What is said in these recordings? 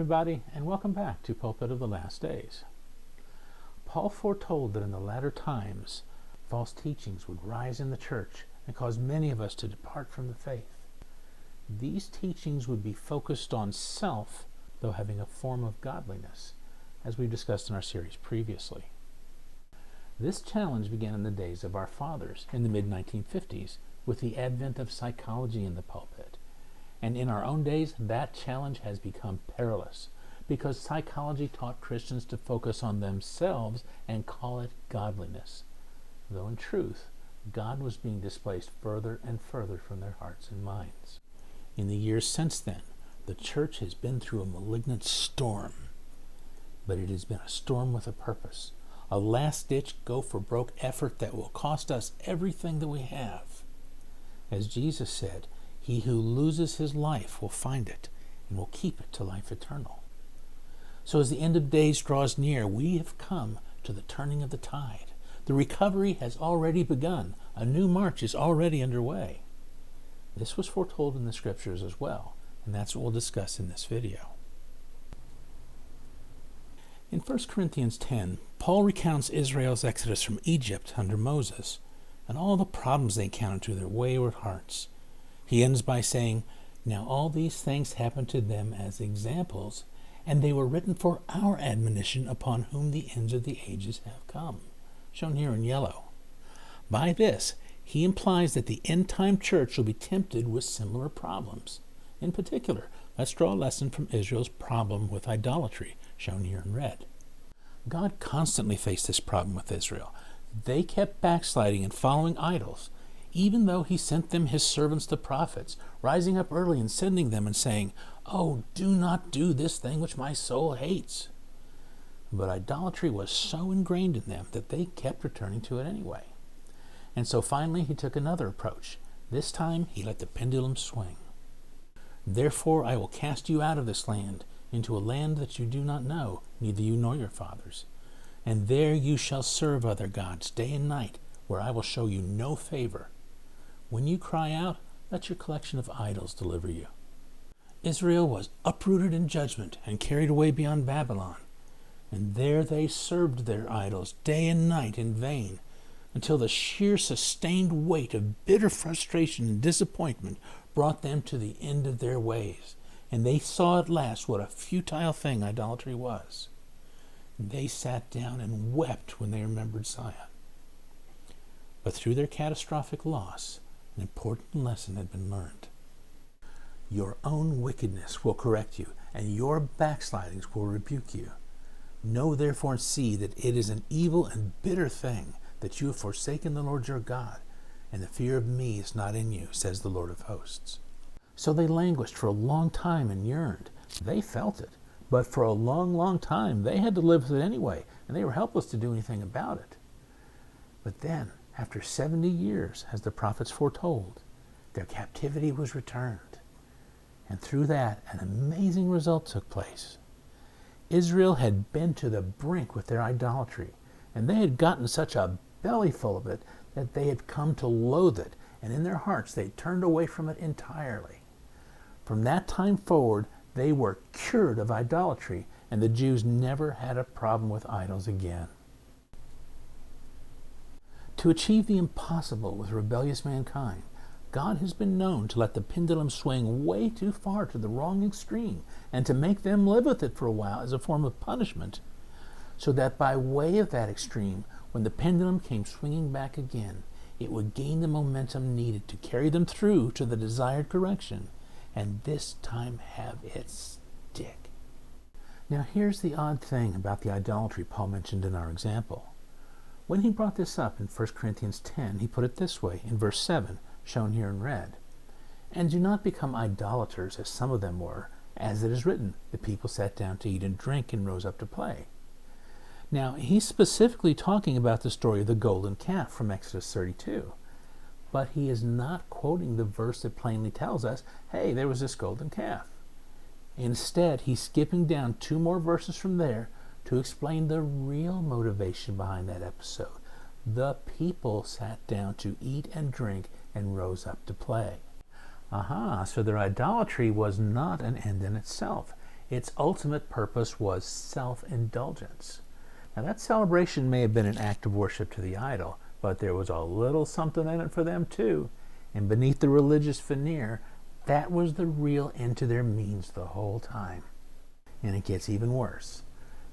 everybody, and welcome back to Pulpit of the Last Days. Paul foretold that in the latter times, false teachings would rise in the church and cause many of us to depart from the faith. These teachings would be focused on self, though having a form of godliness, as we discussed in our series previously. This challenge began in the days of our fathers in the mid-1950s with the advent of psychology in the pulpit. And in our own days, that challenge has become perilous because psychology taught Christians to focus on themselves and call it godliness, though in truth, God was being displaced further and further from their hearts and minds. In the years since then, the church has been through a malignant storm, but it has been a storm with a purpose, a last-ditch go-for-broke effort that will cost us everything that we have. As Jesus said, "He who loses his life will find it, and will keep it to life eternal." So as the end of days draws near, we have come to the turning of the tide. The recovery has already begun. A new march is already underway. This was foretold in the scriptures as well, and that's what we'll discuss in this video. In 1 Corinthians 10, Paul recounts Israel's exodus from Egypt under Moses, and all the problems they encountered through their wayward hearts. He ends by saying, "Now all these things happened to them as examples, and they were written for our admonition upon whom the ends of the ages have come," shown here in yellow. By this, he implies that the end-time church will be tempted with similar problems. In particular, let's draw a lesson from Israel's problem with idolatry, shown here in red. God constantly faced this problem with Israel. They kept backsliding and following idols, even though he sent them his servants the prophets, rising up early and sending them and saying, "Oh, do not do this thing which my soul hates." But idolatry was so ingrained in them that they kept returning to it anyway. And so finally he took another approach. This time he let the pendulum swing. "Therefore I will cast you out of this land, into a land that you do not know, neither you nor your fathers. And there you shall serve other gods day and night, where I will show you no favor. When you cry out, let your collection of idols deliver you." Israel was uprooted in judgment and carried away beyond Babylon. And there they served their idols day and night in vain, until the sheer sustained weight of bitter frustration and disappointment brought them to the end of their ways. And they saw at last what a futile thing idolatry was. They sat down and wept when they remembered Zion. But through their catastrophic loss, an important lesson had been learned. Your own wickedness will correct you, and your backslidings will rebuke you. Know therefore and see that it is an evil and bitter thing that you have forsaken the Lord your God, and the fear of me is not in you, says the Lord of hosts. So they languished for a long time and yearned. They felt it, but for a long, long time they had to live with it anyway, and they were helpless to do anything about it. But then, after 70 years, as the prophets foretold, their captivity was returned. And through that, an amazing result took place. Israel had been to the brink with their idolatry, and they had gotten such a bellyful of it that they had come to loathe it, and in their hearts they turned away from it entirely. From that time forward, they were cured of idolatry, and the Jews never had a problem with idols again. To achieve the impossible with rebellious mankind, God has been known to let the pendulum swing way too far to the wrong extreme and to make them live with it for a while as a form of punishment, so that by way of that extreme, when the pendulum came swinging back again, it would gain the momentum needed to carry them through to the desired correction, and this time have it stick. Now here's the odd thing about the idolatry Paul mentioned in our example. When he brought this up in 1 Corinthians 10, he put it this way in verse 7, shown here in red. "And do not become idolaters, as some of them were, as it is written, the people sat down to eat and drink and rose up to play." Now, he's specifically talking about the story of the golden calf from Exodus 32. But he is not quoting the verse that plainly tells us, hey, there was this golden calf. Instead, he's skipping down 2 more verses from there to explain the real motivation behind that episode. The people sat down to eat and drink and rose up to play. So their idolatry was not an end in itself. Its ultimate purpose was self-indulgence. Now that celebration may have been an act of worship to the idol, but there was a little something in it for them too. And beneath the religious veneer, that was the real end to their means the whole time. And it gets even worse.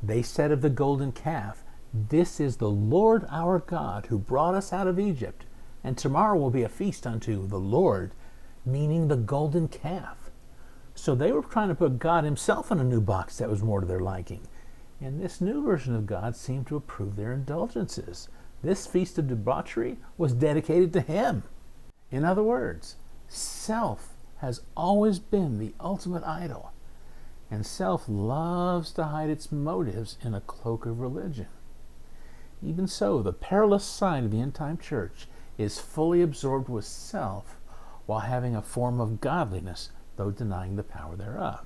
They said of the golden calf, "This is the Lord our God who brought us out of Egypt, and tomorrow will be a feast unto the Lord," meaning the golden calf. So they were trying to put God himself in a new box that was more to their liking. And this new version of God seemed to approve their indulgences. This feast of debauchery was dedicated to him. In other words, self has always been the ultimate idol, and self loves to hide its motives in a cloak of religion. Even so, the perilous side of the end-time church is fully absorbed with self while having a form of godliness, though denying the power thereof.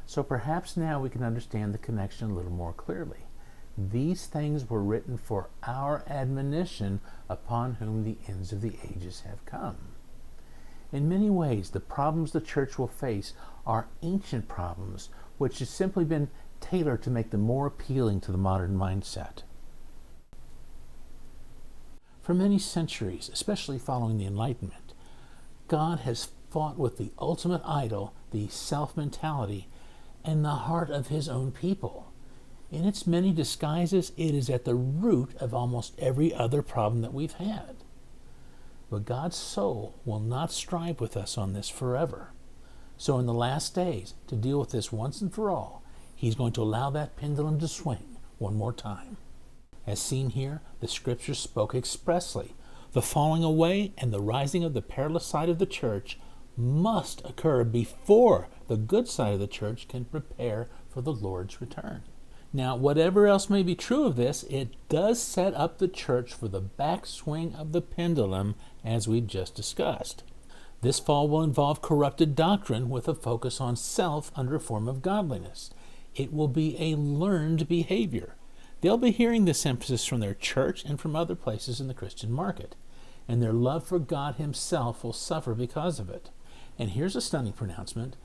So perhaps now we can understand the connection a little more clearly. These things were written for our admonition, upon whom the ends of the ages have come. In many ways, the problems the church will face are ancient problems, which have simply been tailored to make them more appealing to the modern mindset. For many centuries, especially following the Enlightenment, God has fought with the ultimate idol, the self-mentality, in the heart of his own people. In its many disguises, it is at the root of almost every other problem that we've had. But God's soul will not strive with us on this forever. So in the last days, to deal with this once and for all, he's going to allow that pendulum to swing one more time. As seen here, the scriptures spoke expressly. The falling away and the rising of the perilous side of the church must occur before the good side of the church can prepare for the Lord's return. Now, whatever else may be true of this, it does set up the church for the backswing of the pendulum, as we've just discussed. This fall will involve corrupted doctrine with a focus on self under a form of godliness. It will be a learned behavior. They'll be hearing this emphasis from their church and from other places in the Christian market, and their love for God himself will suffer because of it. And here's a stunning pronouncement: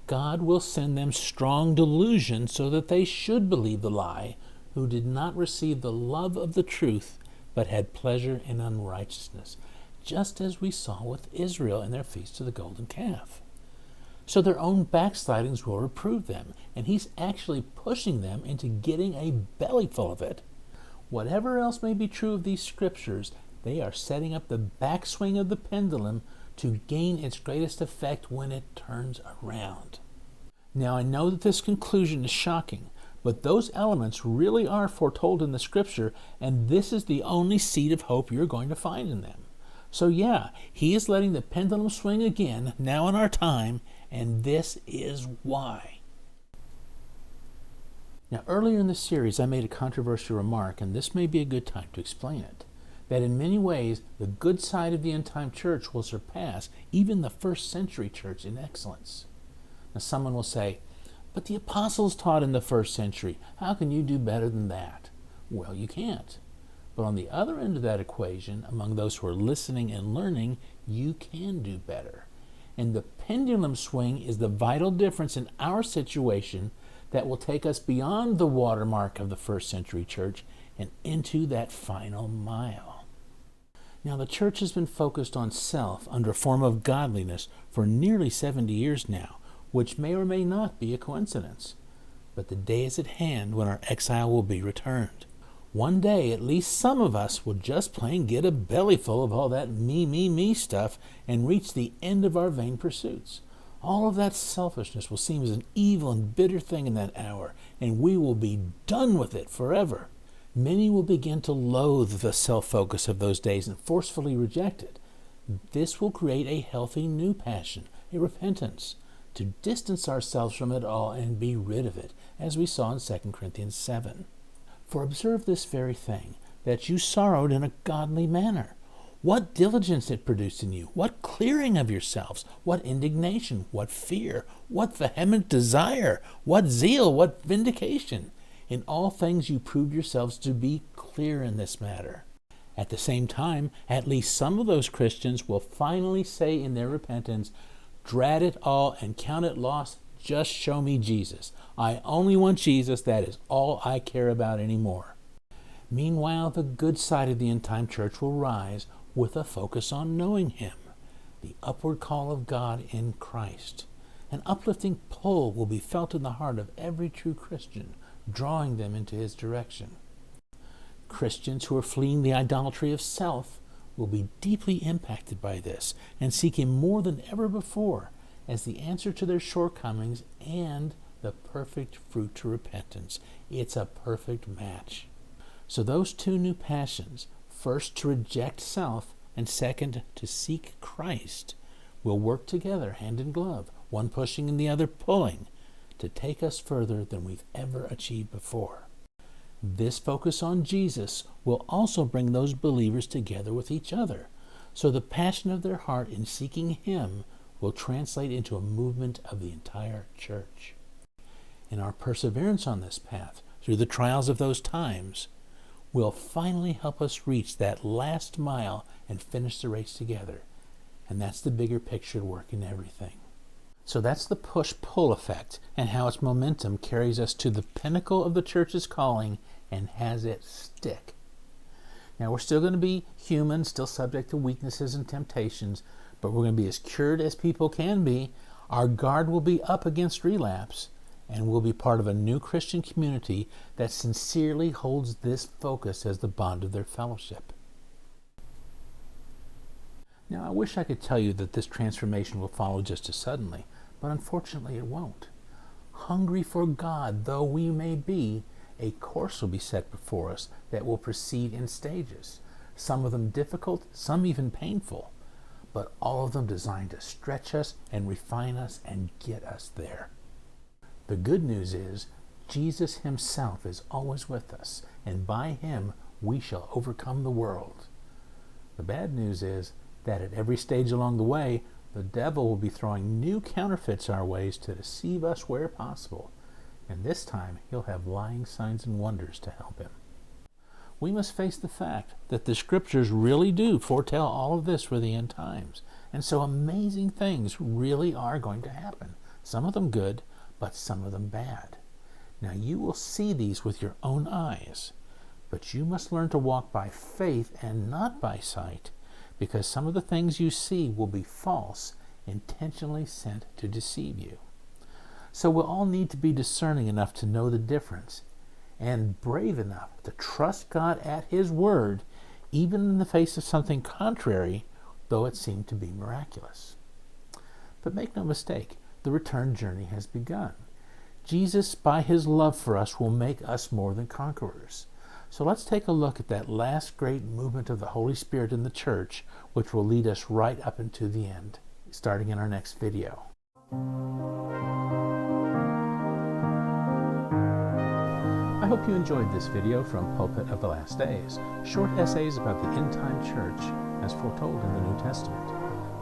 God will send them strong delusion so that they should believe the lie, who did not receive the love of the truth, but had pleasure in unrighteousness, just as we saw with Israel in their feast of the golden calf. So their own backslidings will reprove them, and he's actually pushing them into getting a bellyful of it. Whatever else may be true of these scriptures, they are setting up the backswing of the pendulum to gain its greatest effect when it turns around. Now, I know that this conclusion is shocking, but those elements really are foretold in the scripture, and this is the only seed of hope you're going to find in them. So yeah, he is letting the pendulum swing again, now in our time, and this is why. Now, earlier in the series, I made a controversial remark, and this may be a good time to explain it. That in many ways, the good side of the end-time church will surpass even the first century church in excellence. Now someone will say, but the apostles taught in the first century. How can you do better than that? Well, you can't. But on the other end of that equation, among those who are listening and learning, you can do better. And the pendulum swing is the vital difference in our situation that will take us beyond the watermark of the first century church and into that final mile. Now, the church has been focused on self under a form of godliness for nearly 70 years now, which may or may not be a coincidence. But the day is at hand when our exile will be returned. One day, at least some of us will just plain get a bellyful of all that me stuff and reach the end of our vain pursuits. All of that selfishness will seem as an evil and bitter thing in that hour, and we will be done with it forever. Many will begin to loathe the self-focus of those days and forcefully reject it. This will create a healthy new passion, a repentance, to distance ourselves from it all and be rid of it, as we saw in 2 Corinthians 7. For observe this very thing, that you sorrowed in a godly manner. What diligence it produced in you, what clearing of yourselves, what indignation, what fear, what vehement desire, what zeal, what vindication. In all things you proved yourselves to be clear in this matter. At the same time, at least some of those Christians will finally say in their repentance, "Drat it all and count it loss just show me Jesus. I only want Jesus. That is all I care about anymore. Meanwhile, the good side of the end-time church will rise with a focus on knowing Him, the upward call of God in Christ. An uplifting pull will be felt in the heart of every true Christian, drawing them into His direction. Christians who are fleeing the idolatry of self will be deeply impacted by this and seek Him more than ever before as the answer to their shortcomings and the perfect fruit to repentance. It's a perfect match. So those two new passions, first to reject self and second to seek Christ, will work together hand in glove, one pushing and the other pulling, to take us further than we've ever achieved before. This focus on Jesus will also bring those believers together with each other, so the passion of their heart in seeking Him will translate into a movement of the entire church. And our perseverance on this path, through the trials of those times, will finally help us reach that last mile and finish the race together. And that's the bigger picture at work in everything. So that's the push-pull effect and how its momentum carries us to the pinnacle of the church's calling and has it stick. Now, we're still going to be human, still subject to weaknesses and temptations, but we're going to be as cured as people can be. Our guard will be up against relapse, and we'll be part of a new Christian community that sincerely holds this focus as the bond of their fellowship. Now, I wish I could tell you that this transformation will follow just as suddenly, but unfortunately it won't. Hungry for God though we may be, a course will be set before us that will proceed in stages, some of them difficult, some even painful, but all of them designed to stretch us and refine us and get us there. The good news is Jesus Himself is always with us, and by Him we shall overcome the world. The bad news is that at every stage along the way, the devil will be throwing new counterfeits our ways to deceive us where possible, and this time he'll have lying signs and wonders to help him. We must face the fact that the Scriptures really do foretell all of this for the end times, and so amazing things really are going to happen, some of them good, but some of them bad. Now you will see these with your own eyes, but you must learn to walk by faith and not by sight, because some of the things you see will be false, intentionally sent to deceive you. So we'll all need to be discerning enough to know the difference, and brave enough to trust God at His word, even in the face of something contrary, though it seemed to be miraculous. But make no mistake, the return journey has begun. Jesus, by His love for us, will make us more than conquerors. So let's take a look at that last great movement of the Holy Spirit in the church, which will lead us right up into the end, starting in our next video. I hope you enjoyed this video from Pulpit of the Last Days, short essays about the end-time church as foretold in the New Testament.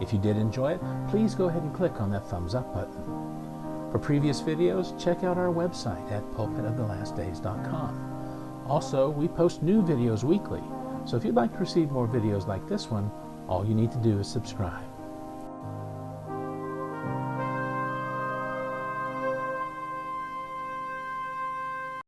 If you did enjoy it, please go ahead and click on that thumbs up button. For previous videos, check out our website at pulpitofTheLastDays.com. Also, we post new videos weekly, so if you'd like to receive more videos like this one, all you need to do is subscribe.